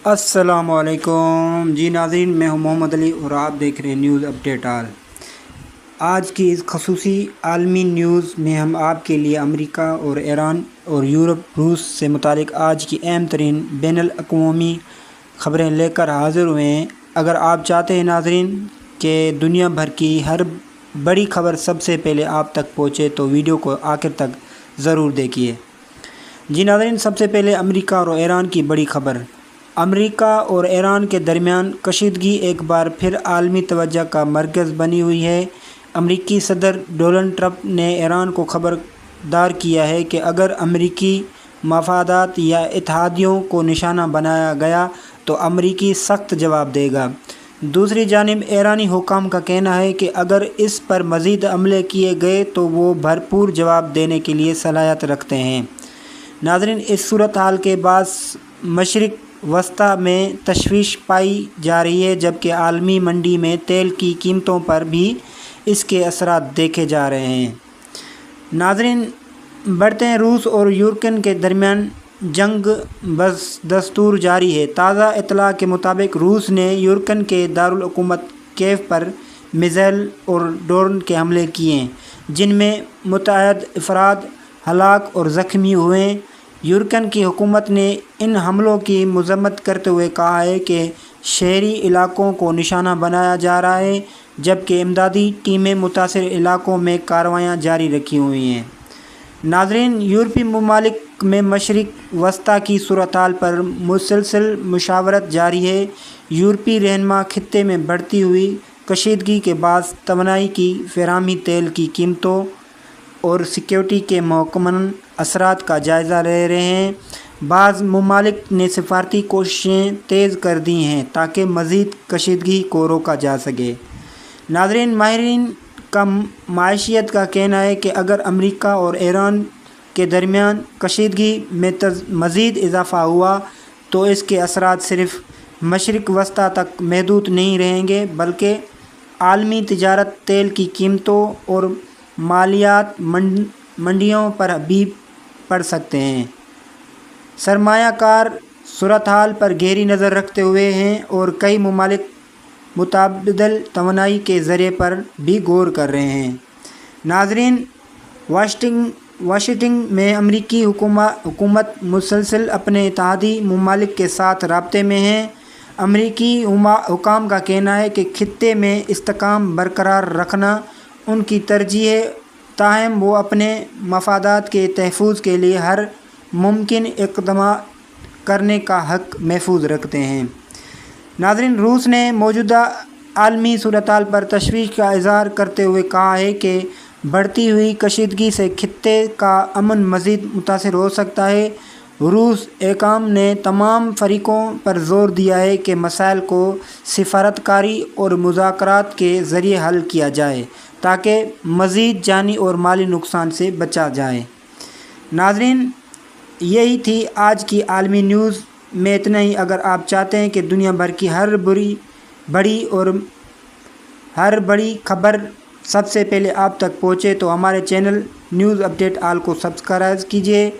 السلام علیکم جی ناظرین، میں ہوں محمد علی اور آپ دیکھ رہے ہیں نیوز اپڈیٹ آل۔ آج کی اس خصوصی عالمی نیوز میں ہم آپ کے لیے امریکہ اور ایران اور یورپ روس سے متعلق آج کی اہم ترین بین الاقوامی خبریں لے کر حاضر ہوئے ہیں۔ اگر آپ چاہتے ہیں ناظرین کہ دنیا بھر کی ہر بڑی خبر سب سے پہلے آپ تک پہنچے تو ویڈیو کو آخر تک ضرور دیکھیے۔ جی ناظرین، سب سے پہلے امریکہ اور ایران کی بڑی خبر۔ امریکہ اور ایران کے درمیان کشیدگی ایک بار پھر عالمی توجہ کا مرکز بنی ہوئی ہے۔ امریکی صدر ڈونلڈ ٹرمپ نے ایران کو خبردار کیا ہے کہ اگر امریکی مفادات یا اتحادیوں کو نشانہ بنایا گیا تو امریکی سخت جواب دے گا۔ دوسری جانب ایرانی حکام کا کہنا ہے کہ اگر اس پر مزید حملے کیے گئے تو وہ بھرپور جواب دینے کے لیے صلاحیت رکھتے ہیں۔ ناظرین، اس صورتحال کے باعث مشرق وسطیٰ میں تشویش پائی جا رہی ہے، جبکہ عالمی منڈی میں تیل کی قیمتوں پر بھی اس کے اثرات دیکھے جا رہے ہیں۔ ناظرین، بڑھتے ہیں روس اور یوکرین کے درمیان جنگ بدستور جاری ہے۔ تازہ اطلاع کے مطابق روس نے یوکرین کے دارالحکومت کیف پر میزائل اور ڈرون کے حملے کیے جن میں متعدد افراد ہلاک اور زخمی ہوئے۔ یوکرین کی حکومت نے ان حملوں کی مذمت کرتے ہوئے کہا ہے کہ شہری علاقوں کو نشانہ بنایا جا رہا ہے، جبکہ امدادی ٹیمیں متاثرہ علاقوں میں کارروائیاں جاری رکھی ہوئی ہیں۔ ناظرین، یورپی ممالک میں مشرق وسطیٰ کی صورتحال پر مسلسل مشاورت جاری ہے۔ یورپی رہنما خطے میں بڑھتی ہوئی کشیدگی کے باعث توانائی کی فراہمی، تیل کی قیمتوں اور سیکیورٹی کے محکمہ اثرات کا جائزہ لے رہے ہیں۔ بعض ممالک نے سفارتی کوششیں تیز کر دی ہیں تاکہ مزید کشیدگی کو روکا جا سکے۔ ناظرین، ماہرین کا معیشت کا کہنا ہے کہ اگر امریکہ اور ایران کے درمیان کشیدگی میں مزید اضافہ ہوا تو اس کے اثرات صرف مشرق وسطیٰ تک محدود نہیں رہیں گے، بلکہ عالمی تجارت، تیل کی قیمتوں اور مالیات منڈیوں پر بھی پڑ سکتے ہیں۔ سرمایہ کار صورتحال پر گہری نظر رکھتے ہوئے ہیں اور کئی ممالک متبادل توانائی کے ذرائع پر بھی غور کر رہے ہیں۔ ناظرین، واشنگٹن میں امریکی حکومت مسلسل اپنے اتحادی ممالک کے ساتھ رابطے میں ہے۔ امریکی حکام کا کہنا ہے کہ خطے میں استحکام برقرار رکھنا ان کی ترجیح ہے، تاہم وہ اپنے مفادات کے تحفظ کے لیے ہر ممکن اقدامات کرنے کا حق محفوظ رکھتے ہیں۔ ناظرین، روس نے موجودہ عالمی صورتحال پر تشویش کا اظہار کرتے ہوئے کہا ہے کہ بڑھتی ہوئی کشیدگی سے خطے کا امن مزید متاثر ہو سکتا ہے۔ روس حکام نے تمام فریقوں پر زور دیا ہے کہ مسائل کو سفارتکاری اور مذاکرات کے ذریعے حل کیا جائے تاکہ مزید جانی اور مالی نقصان سے بچا جائے۔ ناظرین، یہی تھی آج کی عالمی نیوز میں اتنا ہی۔ اگر آپ چاہتے ہیں کہ دنیا بھر کی ہر بڑی خبر سب سے پہلے آپ تک پہنچے تو ہمارے چینل نیوز اپڈیٹ آل کو سبسکرائب کیجیے۔